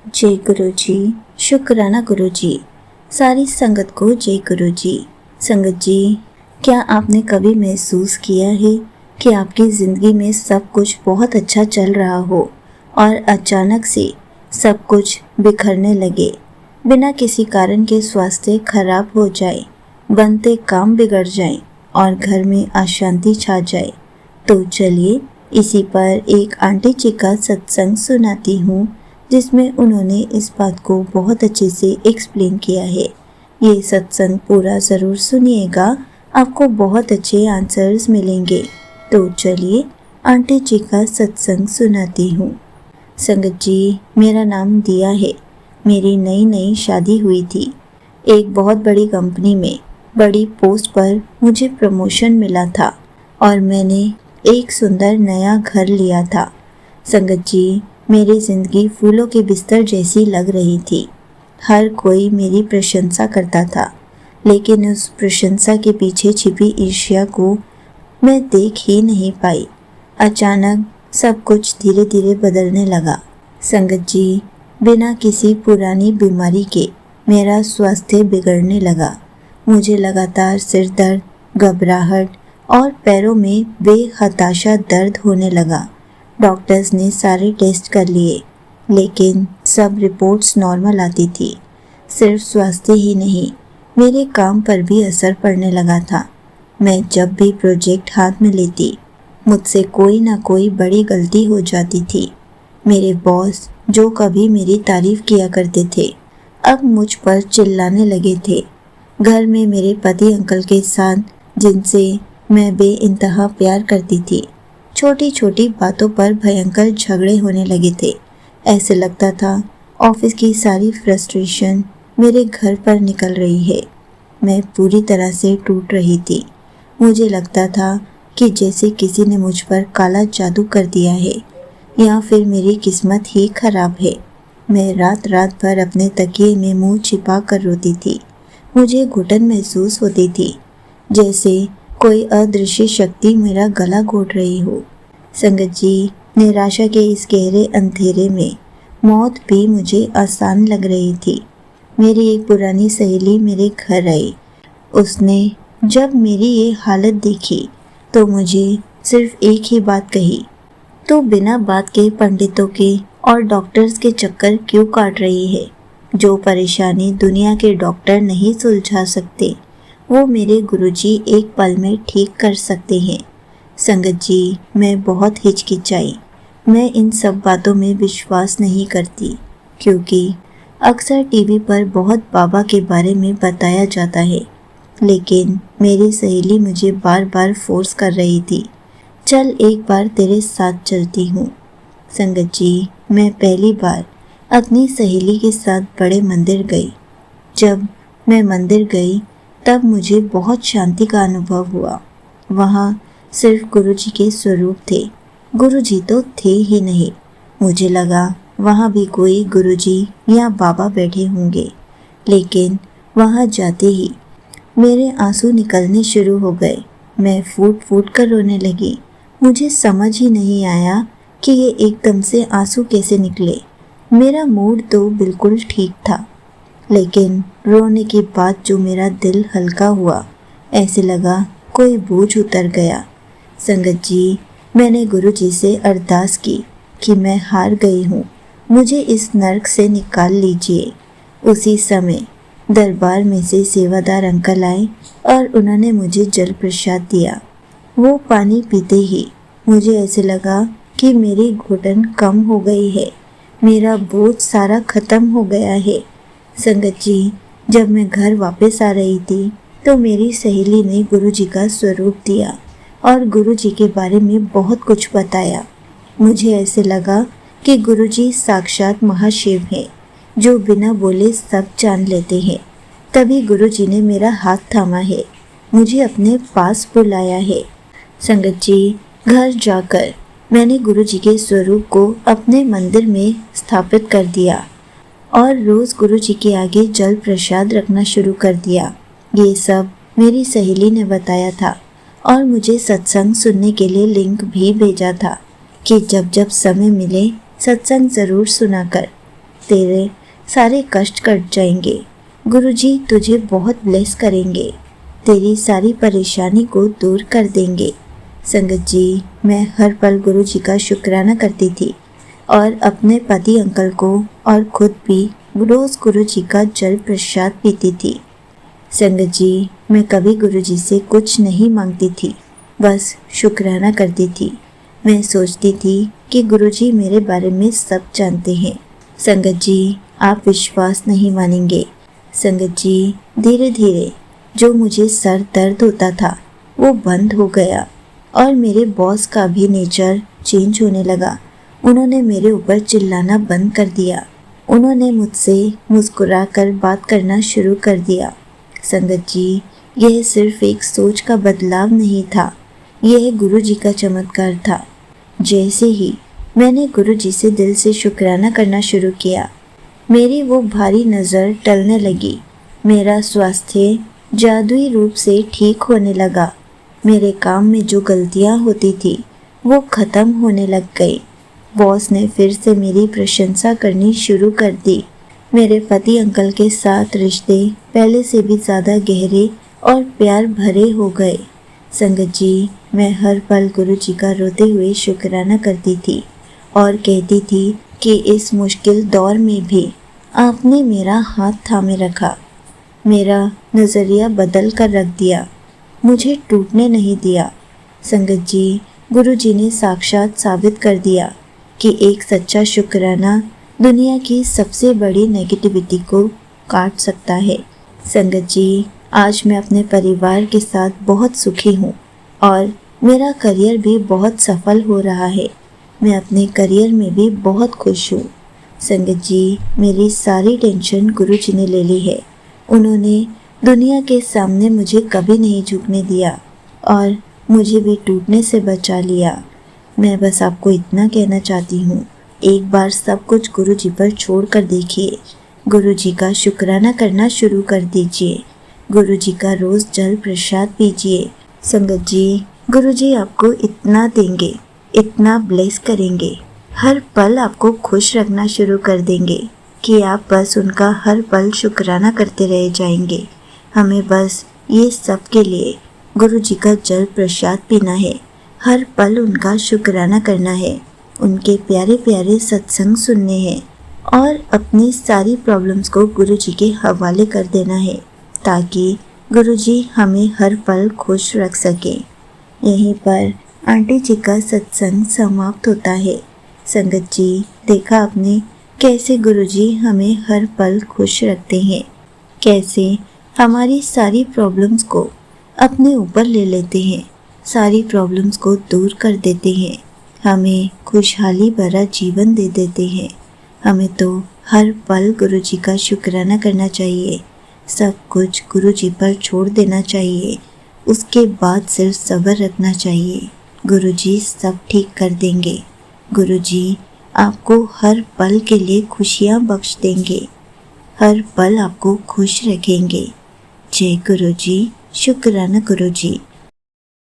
जय गुरु जी। शुक्राना गुरु जी। सारी संगत को जय गुरु जी। संगत जी, क्या आपने कभी महसूस किया है कि आपकी ज़िंदगी में सब कुछ बहुत अच्छा चल रहा हो और अचानक से सब कुछ बिखरने लगे, बिना किसी कारण के स्वास्थ्य खराब हो जाए, बनते काम बिगड़ जाए और घर में अशांति छा जाए। तो चलिए इसी पर एक आंटी जी का सत्संग सुनाती हूँ, जिसमें उन्होंने इस बात को बहुत अच्छे से एक्सप्लेन किया है। ये सत्संग पूरा ज़रूर सुनिएगा, आपको बहुत अच्छे आंसर्स मिलेंगे। तो चलिए आंटी जी का सत्संग सुनाती हूँ। संगत जी, मेरा नाम दिया है। मेरी नई नई शादी हुई थी। एक बहुत बड़ी कंपनी में बड़ी पोस्ट पर मुझे प्रमोशन मिला था और मैंने एक सुंदर नया घर लिया था। संगत जी, मेरी ज़िंदगी फूलों के बिस्तर जैसी लग रही थी। हर कोई मेरी प्रशंसा करता था, लेकिन उस प्रशंसा के पीछे छिपी ईर्ष्या को मैं देख ही नहीं पाई। अचानक सब कुछ धीरे धीरे बदलने लगा। संगत जी, बिना किसी पुरानी बीमारी के मेरा स्वास्थ्य बिगड़ने लगा। मुझे लगातार सिर दर्द, घबराहट और पैरों में बेहताशा दर्द होने लगा। डॉक्टर्स ने सारे टेस्ट कर लिए, लेकिन सब रिपोर्ट्स नॉर्मल आती थी। सिर्फ स्वास्थ्य ही नहीं, मेरे काम पर भी असर पड़ने लगा था। मैं जब भी प्रोजेक्ट हाथ में लेती, मुझसे कोई ना कोई बड़ी गलती हो जाती थी। मेरे बॉस, जो कभी मेरी तारीफ किया करते थे, अब मुझ पर चिल्लाने लगे थे। घर में मेरे पति अंकल के साथ, जिनसे मैं बेइंतहा प्यार करती थी, छोटी छोटी बातों पर भयंकर झगड़े होने लगे थे। ऐसे लगता था ऑफिस की सारी फ्रस्ट्रेशन मेरे घर पर निकल रही है। मैं पूरी तरह से टूट रही थी। मुझे लगता था कि जैसे किसी ने मुझ पर काला जादू कर दिया है, या फिर मेरी किस्मत ही खराब है। मैं रात रात भर अपने तकिए में मुंह छिपा कर रोती थी। मुझे घुटन महसूस होती थी, जैसे कोई अदृश्य शक्ति मेरा गला घोट रही हो। संगत जी, निराशा के इस गहरे अंधेरे में मौत भी मुझे आसान लग रही थी। मेरी एक पुरानी सहेली मेरे घर आई। उसने जब मेरी ये हालत देखी तो मुझे सिर्फ एक ही बात कही, तो बिना बात के पंडितों के और डॉक्टर्स के चक्कर क्यों काट रही है? जो परेशानी दुनिया के डॉक्टर नहीं सुलझा सकते, वो मेरे गुरुजी एक पल में ठीक कर सकते हैं। संगत जी, मैं बहुत हिचकिचाई। मैं इन सब बातों में विश्वास नहीं करती, क्योंकि अक्सर टीवी पर बहुत बाबा के बारे में बताया जाता है। लेकिन मेरी सहेली मुझे बार बार फोर्स कर रही थी, चल एक बार तेरे साथ चलती हूँ। संगत जी, मैं पहली बार अपनी सहेली के साथ बड़े मंदिर गई। जब मैं मंदिर गई तब मुझे बहुत शांति का अनुभव हुआ। वहाँ सिर्फ गुरुजी के स्वरूप थे। गुरुजी तो थे ही नहीं। मुझे लगा वहाँ भी कोई गुरुजी या बाबा बैठे होंगे, लेकिन वहाँ जाते ही मेरे आंसू निकलने शुरू हो गए। मैं फूट फूट कर रोने लगी। मुझे समझ ही नहीं आया कि ये एकदम से आंसू कैसे निकले। मेरा मूड तो बिल्कुल ठीक था, लेकिन रोने के बाद जो मेरा दिल हल्का हुआ, ऐसे लगा कोई बोझ उतर गया। संगत जी, मैंने गुरुजी से अरदास की कि मैं हार गई हूँ, मुझे इस नर्क से निकाल लीजिए। उसी समय दरबार में से सेवादार अंकल आए और उन्होंने मुझे जल प्रसाद दिया। वो पानी पीते ही मुझे ऐसे लगा कि मेरी घुटन कम हो गई है, मेरा बोझ सारा खत्म हो गया है। संगत जी, जब मैं घर वापस आ रही थी तो मेरी सहेली ने गुरुजी का स्वरूप दिया और गुरुजी के बारे में बहुत कुछ बताया। मुझे ऐसे लगा कि गुरुजी साक्षात महाशिव हैं, जो बिना बोले सब जान लेते हैं। तभी गुरुजी ने मेरा हाथ थामा है, मुझे अपने पास बुलाया है। संगत जी, घर जाकर मैंने गुरुजी के स्वरूप को अपने मंदिर में स्थापित कर दिया और रोज़ गुरुजी के आगे जल प्रसाद रखना शुरू कर दिया। ये सब मेरी सहेली ने बताया था और मुझे सत्संग सुनने के लिए लिंक भी भेजा था कि जब जब समय मिले सत्संग ज़रूर सुना कर। तेरे सारे कष्ट कट जाएंगे। गुरुजी तुझे बहुत ब्लेस करेंगे, तेरी सारी परेशानी को दूर कर देंगे। संगत जी, मैं हर पल गुरुजी का शुक्राना करती थी और अपने पति अंकल को और खुद भी रोज़ गुरुजी का जल प्रसाद पीती थी। संगत जी, मैं कभी गुरुजी से कुछ नहीं मांगती थी, बस शुक्राना करती थी। मैं सोचती थी कि गुरुजी मेरे बारे में सब जानते हैं। संगत जी, आप विश्वास नहीं मानेंगे। संगत जी, धीरे धीरे जो मुझे सर दर्द होता था वो बंद हो गया और मेरे बॉस का भी नेचर चेंज होने लगा। उन्होंने मेरे ऊपर चिल्लाना बंद कर दिया। उन्होंने मुझसे मुस्कुराकर बात करना शुरू कर दिया। संगत जी, यह सिर्फ एक सोच का बदलाव नहीं था, यह गुरुजी का चमत्कार था। जैसे ही मैंने गुरुजी से दिल से शुक्राना करना शुरू किया, मेरी वो भारी नज़र टलने लगी। मेरा स्वास्थ्य जादुई रूप से ठीक होने लगा। मेरे काम में जो गलतियाँ होती थी वो ख़त्म होने लग गई। बॉस ने फिर से मेरी प्रशंसा करनी शुरू कर दी। मेरे पति अंकल के साथ रिश्ते पहले से भी ज़्यादा गहरे और प्यार भरे हो गए। संगत जी, मैं हर पल गुरुजी का रोते हुए शुक्राना करती थी और कहती थी कि इस मुश्किल दौर में भी आपने मेरा हाथ थामे रखा, मेरा नज़रिया बदल कर रख दिया, मुझे टूटने नहीं दिया। संगत जी, गुरुजी ने साक्षात साबित कर दिया कि एक सच्चा शुक्राना दुनिया की सबसे बड़ी नेगेटिविटी को काट सकता है। संगत जी, आज मैं अपने परिवार के साथ बहुत सुखी हूँ और मेरा करियर भी बहुत सफल हो रहा है। मैं अपने करियर में भी बहुत खुश हूँ। संगत जी, मेरी सारी टेंशन गुरुजी ने ले ली है। उन्होंने दुनिया के सामने मुझे कभी नहीं झुकने दिया और मुझे भी टूटने से बचा लिया। मैं बस आपको इतना कहना चाहती हूँ, एक बार सब कुछ गुरुजी पर छोड़ कर देखिए। गुरुजी का शुक्राना करना शुरू कर दीजिए। गुरुजी का रोज़ जल प्रसाद पीजिए। संगत जी, गुरुजी आपको इतना देंगे, इतना ब्लेस करेंगे, हर पल आपको खुश रखना शुरू कर देंगे कि आप बस उनका हर पल शुक्राना करते रह जाएंगे। हमें बस ये सब के लिए गुरुजी का जल प्रसाद पीना है, हर पल उनका शुक्राना करना है, उनके प्यारे प्यारे सत्संग सुनने हैं और अपनी सारी प्रॉब्लम्स को गुरुजी के हवाले कर देना है ताकि गुरुजी हमें हर पल खुश रख सके। यहीं पर आंटी जी का सत्संग समाप्त होता है। संगत जी, देखा आपने कैसे गुरुजी हमें हर पल खुश रखते हैं, कैसे हमारी सारी प्रॉब्लम्स को अपने ऊपर ले लेते हैं, सारी प्रॉब्लम्स को दूर कर देते हैं, हमें खुशहाली भरा जीवन दे देते हैं। हमें तो हर पल गुरुजी का शुक्राना करना चाहिए, सब कुछ गुरुजी पर छोड़ देना चाहिए, उसके बाद सिर्फ सब्र रखना चाहिए। गुरुजी सब ठीक कर देंगे। गुरुजी आपको हर पल के लिए खुशियाँ बख्श देंगे, हर पल आपको खुश रखेंगे। जय गुरुजी, शुक्राना गुरुजी।